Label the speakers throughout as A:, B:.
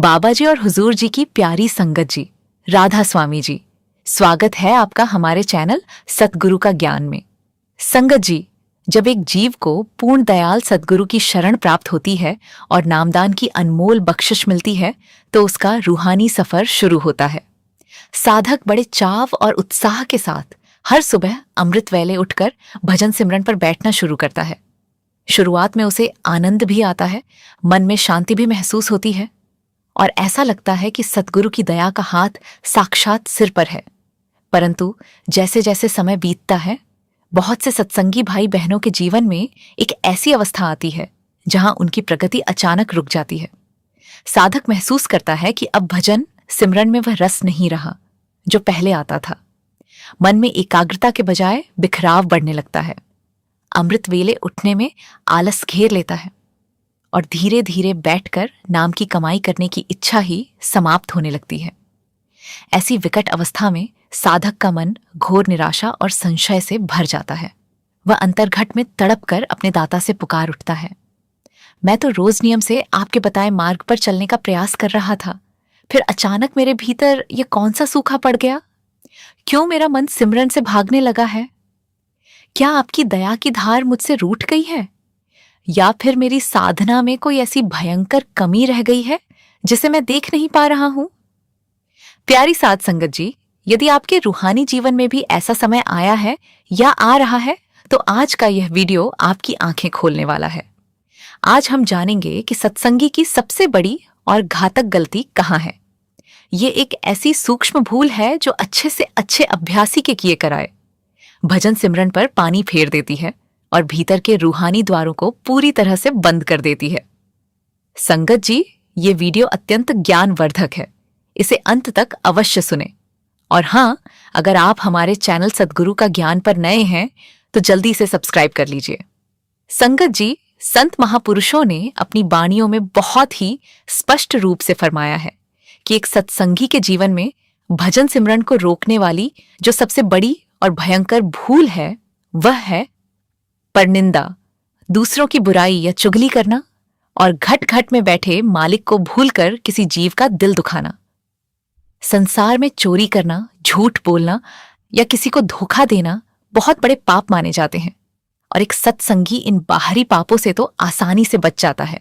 A: बाबा जी और हुजूर जी की प्यारी संगत जी, राधा स्वामी जी, स्वागत है आपका हमारे चैनल सतगुरु का ज्ञान में। संगत जी, जब एक जीव को पूर्ण दयाल सतगुरु की शरण प्राप्त होती है और नामदान की अनमोल बख्शिश मिलती है, तो उसका रूहानी सफर शुरू होता है। साधक बड़े चाव और उत्साह के साथ हर सुबह अमृत वेले उठकर भजन सिमरन पर बैठना शुरू करता है। शुरुआत में उसे आनंद भी आता है, मन में शांति भी महसूस होती है और ऐसा लगता है कि सतगुरु की दया का हाथ साक्षात सिर पर है। परंतु जैसे जैसे समय बीतता है, बहुत से सत्संगी भाई बहनों के जीवन में एक ऐसी अवस्था आती है जहां उनकी प्रगति अचानक रुक जाती है। साधक महसूस करता है कि अब भजन सिमरन में वह रस नहीं रहा जो पहले आता था। मन में एकाग्रता के बजाय बिखराव बढ़ने लगता है। अमृत वेले उठने में आलस घेर लेता है और धीरे धीरे बैठकर नाम की कमाई करने की इच्छा ही समाप्त होने लगती है। ऐसी विकट अवस्था में साधक का मन घोर निराशा और संशय से भर जाता है। वह अंतर्घट में तड़प कर अपने दाता से पुकार उठता है, मैं तो रोज नियम से आपके बताए मार्ग पर चलने का प्रयास कर रहा था, फिर अचानक मेरे भीतर यह कौन सा सूखा पड़ गया? क्यों मेरा मन सिमरन से भागने लगा है? क्या आपकी दया की धार मुझसे रूठ गई है, या फिर मेरी साधना में कोई ऐसी भयंकर कमी रह गई है जिसे मैं देख नहीं पा रहा हूं? प्यारी साध संगत जी, यदि आपके रूहानी जीवन में भी ऐसा समय आया है या आ रहा है, तो आज का यह वीडियो आपकी आंखें खोलने वाला है। आज हम जानेंगे कि सत्संगी की सबसे बड़ी और घातक गलती कहाँ है। ये एक ऐसी सूक्ष्म भूल है जो अच्छे से अच्छे अभ्यासी के किए कराए भजन सिमरन पर पानी फेर देती है और भीतर के रूहानी द्वारों को पूरी तरह से बंद कर देती है। संगत जी, ये वीडियो अत्यंत ज्ञानवर्धक है, इसे अंत तक अवश्य सुने। और हाँ, अगर आप हमारे चैनल सतगुरु का ज्ञान पर नए हैं तो जल्दी से सब्सक्राइब कर लीजिए। संगत जी, संत महापुरुषों ने अपनी वाणियों में बहुत ही स्पष्ट रूप से फरमाया है कि एक सत्संगी के जीवन में भजन सिमरन को रोकने वाली जो सबसे बड़ी और भयंकर भूल है, वह है परनिंदा, दूसरों की बुराई या चुगली करना और घट घट में बैठे मालिक को भूलकर किसी जीव का दिल दुखाना। संसार में चोरी करना, झूठ बोलना या किसी को धोखा देना बहुत बड़े पाप माने जाते हैं और एक सत्संगी इन बाहरी पापों से तो आसानी से बच जाता है।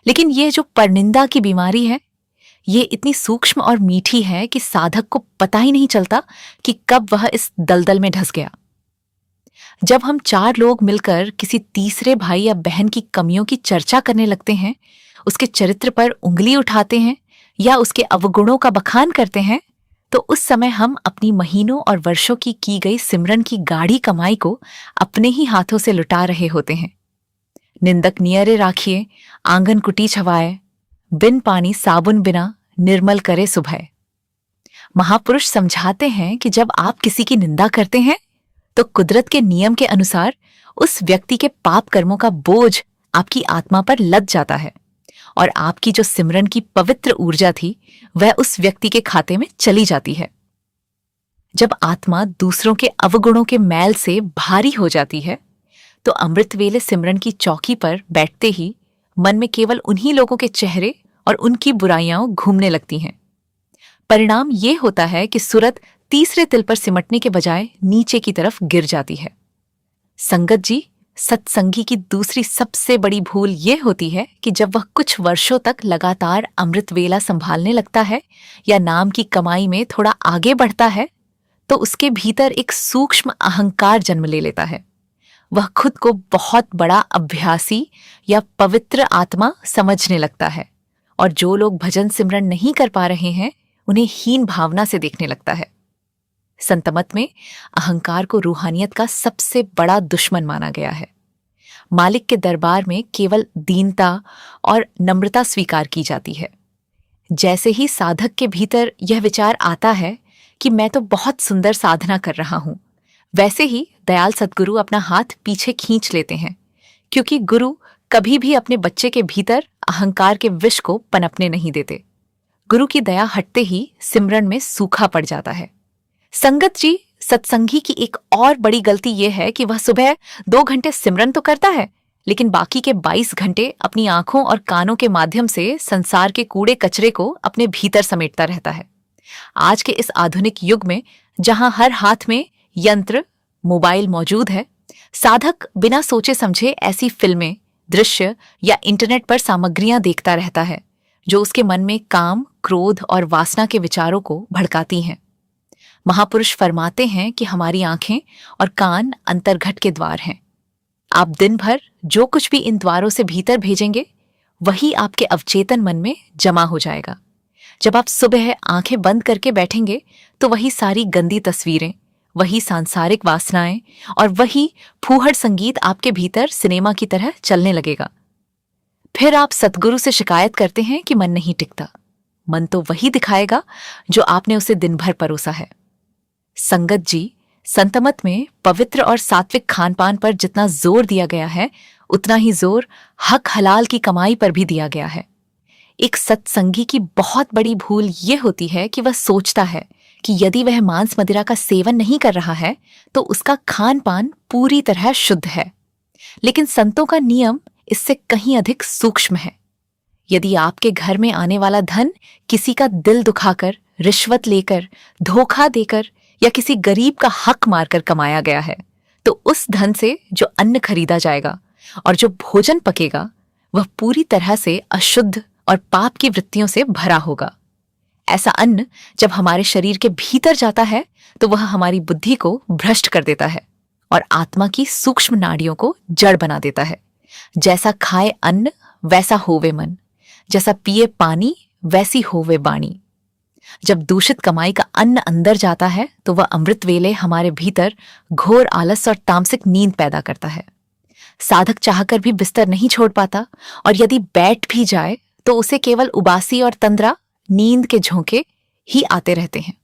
A: लेकिन यह जो परनिंदा की बीमारी है, ये इतनी सूक्ष्म और मीठी है कि साधक को पता ही नहीं चलता कि कब वह इस दलदल में धंस गया। जब हम चार लोग मिलकर किसी तीसरे भाई या बहन की कमियों की चर्चा करने लगते हैं, उसके चरित्र पर उंगली उठाते हैं या उसके अवगुणों का बखान करते हैं, तो उस समय हम अपनी महीनों और वर्षों की गई सिमरन की गाढ़ी कमाई को अपने ही हाथों से लुटा रहे होते हैं। निंदक नियरे राखिए, आंगन कुटी छवाए, बिन पानी साबुन बिना निर्मल करे सुबह। महापुरुष समझाते हैं कि जब आप किसी की निंदा करते हैं तो कुदरत के नियम के अनुसार उस व्यक्ति के पाप कर्मों का बोझ आपकी आत्मा पर लद जाता है और आपकी जो सिमरन की पवित्र ऊर्जा थी, वह उस व्यक्ति के खाते में चली जाती है। जब आत्मा दूसरों के अवगुणों के मैल से भारी हो जाती है, तो अमृत वेले सिमरन की चौकी पर बैठते ही मन में केवल उन्हीं लोगों के चेहरे और उनकी बुराइयां घूमने लगती हैं। परिणाम ये होता है कि सूरत तीसरे तिल पर सिमटने के बजाय नीचे की तरफ गिर जाती है। संगत जी, सत्संगी की दूसरी सबसे बड़ी भूल ये होती है कि जब वह कुछ वर्षों तक लगातार अमृत वेला संभालने लगता है या नाम की कमाई में थोड़ा आगे बढ़ता है, तो उसके भीतर एक सूक्ष्म अहंकार जन्म ले लेता है। वह खुद को बहुत बड़ा अभ्यासी या पवित्र आत्मा समझने लगता है और जो लोग भजन सिमरन नहीं कर पा रहे हैं, उन्हें हीन भावना से देखने लगता है। संतमत में अहंकार को रूहानियत का सबसे बड़ा दुश्मन माना गया है। मालिक के दरबार में केवल दीनता और नम्रता स्वीकार की जाती है। जैसे ही साधक के भीतर यह विचार आता है कि मैं तो बहुत सुंदर साधना कर रहा हूं, वैसे ही दयाल सतगुरु अपना हाथ पीछे खींच लेते हैं, क्योंकि गुरु कभी भी अपने बच्चे के भीतर अहंकार के विष को पनपने नहीं देते। गुरु की दया हटते ही सिमरन में सूखा पड़ जाता है। संगत जी, सत्संगी की एक और बड़ी गलती यह है कि वह सुबह 2 घंटे सिमरन तो करता है, लेकिन बाकी के 22 घंटे अपनी आंखों और कानों के माध्यम से संसार के कूड़े कचरे को अपने भीतर समेटता रहता है। आज के इस आधुनिक युग में जहां हर हाथ में यंत्र, मोबाइल मौजूद है, साधक बिना सोचे समझे ऐसी फिल्में, दृश्य या इंटरनेट पर सामग्रियां देखता रहता है जो उसके मन में काम, क्रोध और वासना के विचारों को भड़काती हैं। महापुरुष फरमाते हैं कि हमारी आंखें और कान अंतर्घट के द्वार हैं। आप दिन भर जो कुछ भी इन द्वारों से भीतर भेजेंगे वही आपके अवचेतन मन में जमा हो जाएगा। जब आप सुबह आंखें बंद करके बैठेंगे तो वही सारी गंदी तस्वीरें, वही सांसारिक वासनाएं और वही फूहड़ संगीत आपके भीतर सिनेमा की तरह चलने लगेगा। फिर आप सतगुरु से शिकायत करते हैं कि मन नहीं टिकता। मन तो वही दिखाएगा जो आपने उसे दिन भर परोसा है। संगत जी, संतमत में पवित्र और सात्विक खान पान पर जितना जोर दिया गया है, उतना ही जोर हक हलाल की कमाई पर भी दिया गया है। एक सत्संगी की बहुत बड़ी भूल ये होती है कि वह सोचता है कि यदि वह मांस मदिरा का सेवन नहीं कर रहा है तो उसका खान पान पूरी तरह शुद्ध है। लेकिन संतों का नियम इससे कहीं अधिक सूक्ष्म है। यदि आपके घर में आने वाला धन किसी का दिल दुखाकर, रिश्वत लेकर, धोखा देकर या किसी गरीब का हक मारकर कमाया गया है, तो उस धन से जो अन्न खरीदा जाएगा और जो भोजन पकेगा वह पूरी तरह से अशुद्ध और पाप की वृत्तियों से भरा होगा। ऐसा अन्न जब हमारे शरीर के भीतर जाता है तो वह हमारी बुद्धि को भ्रष्ट कर देता है और आत्मा की सूक्ष्म नाड़ियों को जड़ बना देता है। जैसा खाए अन्न वैसा होवे मन, जैसा पिए पानी वैसी होवे बाणी। जब दूषित कमाई का अन्न अंदर जाता है तो वह अमृत वेले हमारे भीतर घोर आलस और तामसिक नींद पैदा करता है। साधक चाहकर भी बिस्तर नहीं छोड़ पाता और यदि बैठ भी जाए तो उसे केवल उबासी और तंद्रा, नींद के झोंके ही आते रहते हैं।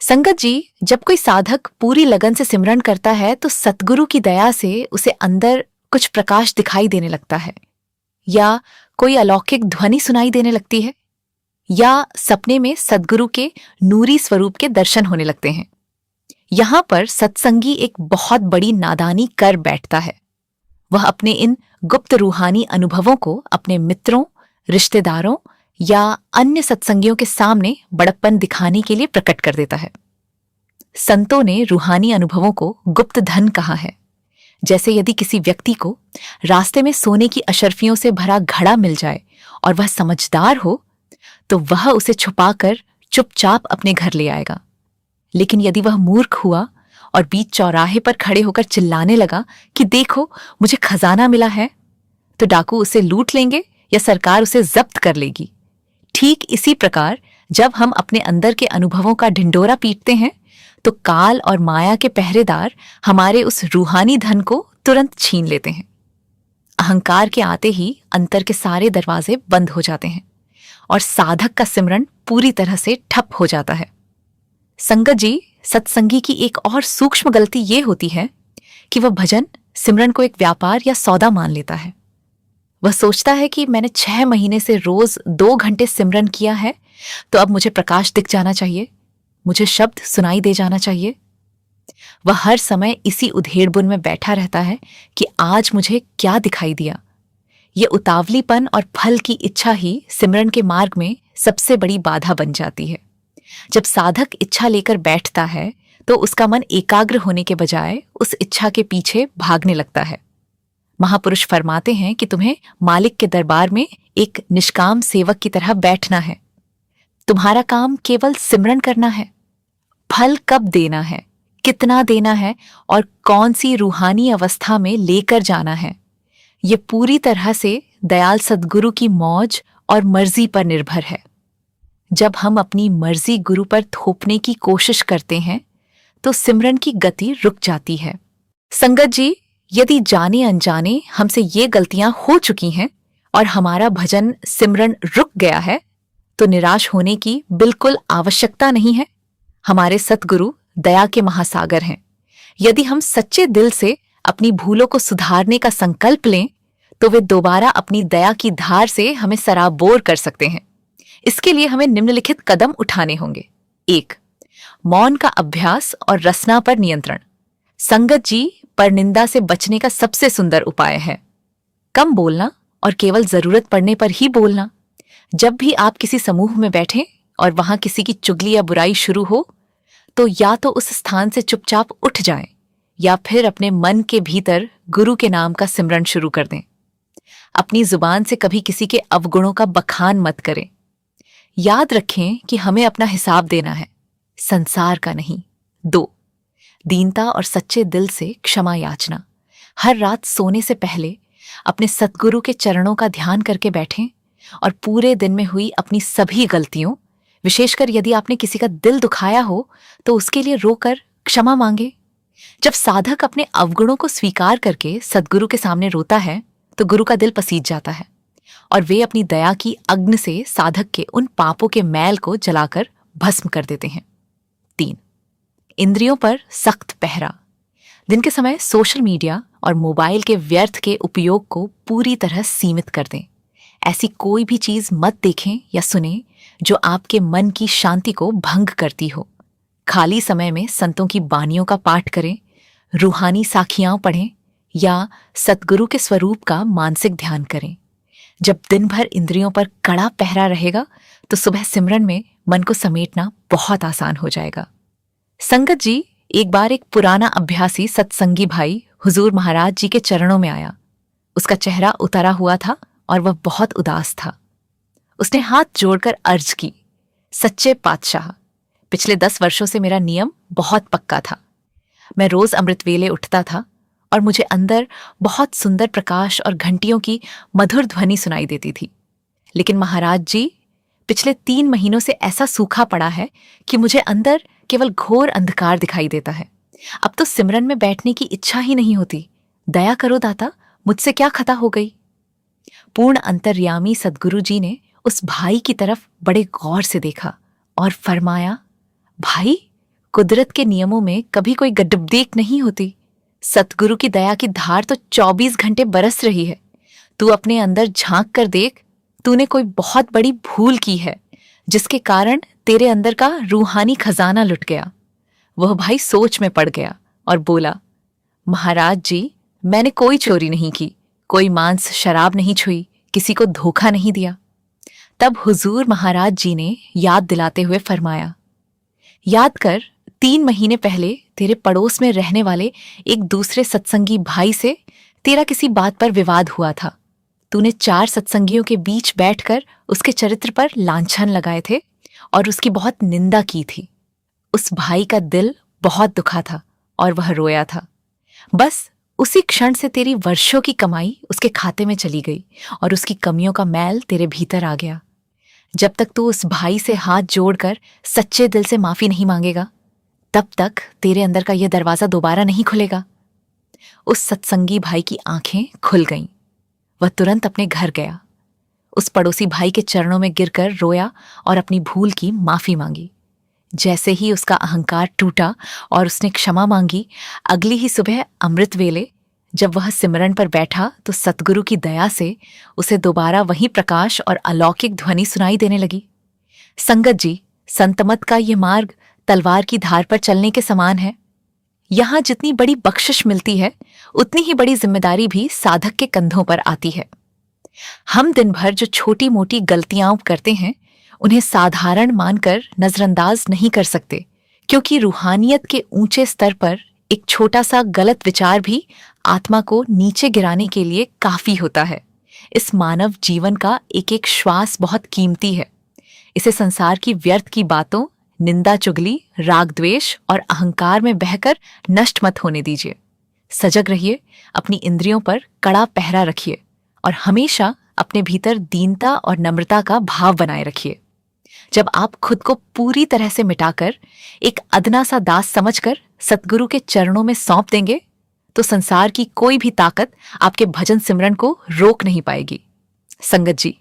A: संगत जी, जब कोई साधक पूरी लगन से सिमरन करता है तो सतगुरु की दया से उसे अंदर कुछ प्रकाश दिखाई देने लगता है, या कोई अलौकिक ध्वनि सुनाई देने लगती है, या सपने में सदगुरु के नूरी स्वरूप के दर्शन होने लगते हैं। यहां पर सत्संगी एक बहुत बड़ी नादानी कर बैठता है। वह अपने इन गुप्त रूहानी अनुभवों को अपने मित्रों, रिश्तेदारों या अन्य सत्संगियों के सामने बड़प्पन दिखाने के लिए प्रकट कर देता है। संतों ने रूहानी अनुभवों को गुप्त धन कहा है। जैसे यदि किसी व्यक्ति को रास्ते में सोने की अशर्फियों से भरा घड़ा मिल जाए और वह समझदार हो तो वह उसे छुपाकर चुपचाप अपने घर ले आएगा। लेकिन यदि वह मूर्ख हुआ और बीच चौराहे पर खड़े होकर चिल्लाने लगा कि देखो मुझे खजाना मिला है, तो डाकू उसे लूट लेंगे या सरकार उसे जब्त कर लेगी। ठीक इसी प्रकार जब हम अपने अंदर के अनुभवों का ढिंडोरा पीटते हैं तो काल और माया के पहरेदार हमारे उस रूहानी धन को तुरंत छीन लेते हैं। अहंकार के आते ही अंतर के सारे दरवाजे बंद हो जाते हैं और साधक का सिमरन पूरी तरह से ठप हो जाता है। संगत जी, सत्संगी की एक और सूक्ष्म गलती ये होती है कि वह भजन सिमरन को एक व्यापार या सौदा मान लेता है। वह सोचता है कि मैंने 6 महीने से रोज 2 घंटे सिमरन किया है तो अब मुझे प्रकाश दिख जाना चाहिए, मुझे शब्द सुनाई दे जाना चाहिए। वह हर समय इसी उधेड़बुन में बैठा रहता है कि आज मुझे क्या दिखाई दिया। ये उतावलीपन और फल की इच्छा ही सिमरन के मार्ग में सबसे बड़ी बाधा बन जाती है। जब साधक इच्छा लेकर बैठता है तो उसका मन एकाग्र होने के बजाय उस इच्छा के पीछे भागने लगता है। महापुरुष फरमाते हैं कि तुम्हें मालिक के दरबार में एक निष्काम सेवक की तरह बैठना है। तुम्हारा काम केवल सिमरन करना है। फल कब देना है, कितना देना है और कौन सी रूहानी अवस्था में लेकर जाना है, ये पूरी तरह से दयाल सद्गुरु की मौज और मर्जी पर निर्भर है। जब हम अपनी मर्जी गुरु पर थोपने की कोशिश करते हैं तो सिमरन की गति रुक जाती है। संगत जी, यदि जाने अनजाने हमसे ये गलतियां हो चुकी हैं और हमारा भजन सिमरन रुक गया है तो निराश होने की बिल्कुल आवश्यकता नहीं है। हमारे सतगुरु दया के महासागर हैं। यदि हम सच्चे दिल से अपनी भूलों को सुधारने का संकल्प लें तो वे दोबारा अपनी दया की धार से हमें सराबोर कर सकते हैं। इसके लिए हमें निम्नलिखित कदम उठाने होंगे। 1. मौन का अभ्यास और रसना पर नियंत्रण। संगत जी, पर निंदा से बचने का सबसे सुंदर उपाय है कम बोलना और केवल जरूरत पड़ने पर ही बोलना। जब भी आप किसी समूह में बैठें और वहां किसी की चुगली या बुराई शुरू हो, तो या तो उस स्थान से चुपचाप उठ जाएं या फिर अपने मन के भीतर गुरु के नाम का सिमरन शुरू कर दें। अपनी जुबान से कभी किसी के अवगुणों का बखान मत करें। याद रखें कि हमें अपना हिसाब देना है, संसार का नहीं। 2, दीनता और सच्चे दिल से क्षमा याचना। हर रात सोने से पहले अपने सतगुरु के चरणों का ध्यान करके बैठें और पूरे दिन में हुई अपनी सभी गलतियों, विशेषकर यदि आपने किसी का दिल दुखाया हो, तो उसके लिए रोकर क्षमा मांगे। जब साधक अपने अवगुणों को स्वीकार करके सद्गुरु के सामने रोता है, तो गुरु का दिल पसीज जाता है और वे अपनी दया की अग्नि से साधक के उन पापों के मैल को जलाकर भस्म कर देते हैं। 3, इंद्रियों पर सख्त पहरा। दिन के समय सोशल मीडिया और मोबाइल के व्यर्थ के उपयोग को पूरी तरह सीमित कर दें। ऐसी कोई भी चीज मत देखें या सुने जो आपके मन की शांति को भंग करती हो। खाली समय में संतों की बानियों का पाठ करें, रूहानी साखियां पढ़ें या सतगुरु के स्वरूप का मानसिक ध्यान करें। जब दिन भर इंद्रियों पर कड़ा पहरा रहेगा, तो सुबह सिमरन में मन को समेटना बहुत आसान हो जाएगा। संगत जी, एक बार एक पुराना अभ्यासी सत्संगी भाई हुजूर महाराज जी के चरणों में आया। उसका चेहरा उतारा हुआ था और वह बहुत उदास था। उसने हाथ जोड़कर अर्ज की, सच्चे पातशाह, पिछले 10 वर्षों से मेरा नियम बहुत पक्का था। मैं रोज अमृत वेले उठता था और मुझे अंदर बहुत सुंदर प्रकाश और घंटियों की मधुर ध्वनि सुनाई देती थी। लेकिन महाराज जी, पिछले 3 महीनों से ऐसा सूखा पड़ा है कि मुझे अंदर केवल घोर अंधकार दिखाई देता है। अब तो सिमरन में बैठने की इच्छा ही नहीं होती। दया करो दाता, मुझसे क्या खता हो गई। पूर्ण अंतर्यामी सद्गुरु जी ने उस भाई की तरफ बड़े गौर से देखा और फरमाया, भाई, कुदरत के नियमों में कभी कोई गड्ढबदेक नहीं होती। सतगुरु की दया की धार तो 24 घंटे बरस रही है। तू अपने अंदर झांक कर देख, तूने कोई बहुत बड़ी भूल की है जिसके कारण तेरे अंदर का रूहानी खजाना लुट गया। वह भाई सोच में पड़ गया और बोला, महाराज जी, मैंने कोई चोरी नहीं की, कोई मांस शराब नहीं छुई, किसी को धोखा नहीं दिया। तब हुजूर महाराज जी ने याद दिलाते हुए फरमाया, याद कर, 3 महीने पहले तेरे पड़ोस में रहने वाले एक दूसरे सत्संगी भाई से तेरा किसी बात पर विवाद हुआ था। तूने 4 सत्संगियों के बीच बैठकर उसके चरित्र पर लांछन लगाए थे और उसकी बहुत निंदा की थी। उस भाई का दिल बहुत दुखा था और वह रोया था। बस उसी क्षण से तेरी वर्षों की कमाई उसके खाते में चली गई और उसकी कमियों का मैल तेरे भीतर आ गया। जब तक तू उस भाई से हाथ जोड़कर सच्चे दिल से माफी नहीं मांगेगा, तब तक तेरे अंदर का यह दरवाजा दोबारा नहीं खुलेगा। उस सत्संगी भाई की आंखें खुल गईं। वह तुरंत अपने घर गया, उस पड़ोसी भाई के चरणों में गिरकर रोया और अपनी भूल की माफी मांगी। जैसे ही उसका अहंकार टूटा और उसने क्षमा मांगी, अगली ही सुबह अमृत वेले जब वह सिमरन पर बैठा, तो सतगुरु की दया से उसे दोबारा वही प्रकाश और अलौकिक ध्वनि सुनाई देने लगी। संगत जी, संतमत का ये मार्ग तलवार की धार पर चलने के समान है। यहां जितनी बड़ी बख्शिश मिलती है, उतनी ही बड़ी जिम्मेदारी भी साधक के कंधों पर आती है। हम दिन भर जो छोटी मोटी गलतियां करते हैं, उन्हें साधारण मानकर नजरअंदाज नहीं कर सकते, क्योंकि रूहानियत के ऊंचे स्तर पर एक छोटा सा गलत विचार भी आत्मा को नीचे गिराने के लिए काफी होता है। इस मानव जीवन का एक एक श्वास बहुत कीमती है। इसे संसार की व्यर्थ की बातों, निंदा चुगली, राग द्वेष और अहंकार में बहकर नष्ट मत होने दीजिए। सजग रहिए, अपनी इंद्रियों पर कड़ा पहरा रखिए और हमेशा अपने भीतर दीनता और नम्रता का भाव बनाए रखिए। जब आप खुद को पूरी तरह से मिटाकर एक अदना सा दास समझकर सतगुरु के चरणों में सौंप देंगे, तो संसार की कोई भी ताकत आपके भजन सिमरन को रोक नहीं पाएगी। संगत जी,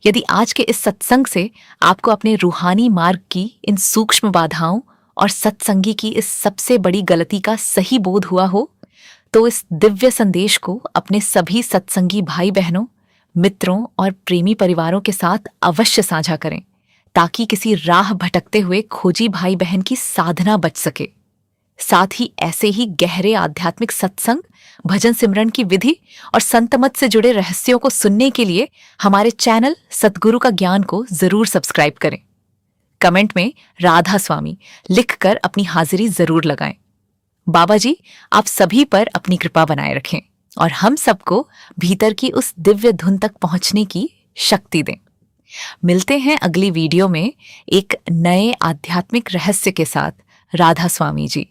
A: यदि आज के इस सत्संग से आपको अपने रूहानी मार्ग की इन सूक्ष्म बाधाओं और सत्संगी की इस सबसे बड़ी गलती का सही बोध हुआ हो, तो इस दिव्य संदेश को अपने सभी सत्संगी भाई बहनों, मित्रों और प्रेमी परिवारों के साथ अवश्य साझा करें, ताकि किसी राह भटकते हुए खोजी भाई बहन की साधना बच सके। साथ ही ऐसे ही गहरे आध्यात्मिक सत्संग, भजन सिमरन की विधि और संत मत से जुड़े रहस्यों को सुनने के लिए हमारे चैनल सतगुरु का ज्ञान को जरूर सब्सक्राइब करें। कमेंट में राधा स्वामी लिखकर अपनी हाजिरी जरूर लगाएं। बाबा जी आप सभी पर अपनी कृपा बनाए रखें और हम सबको भीतर की उस दिव्य धुन तक पहुंचने की शक्ति दें। मिलते हैं अगली वीडियो में एक नए आध्यात्मिक रहस्य के साथ। राधा स्वामी जी।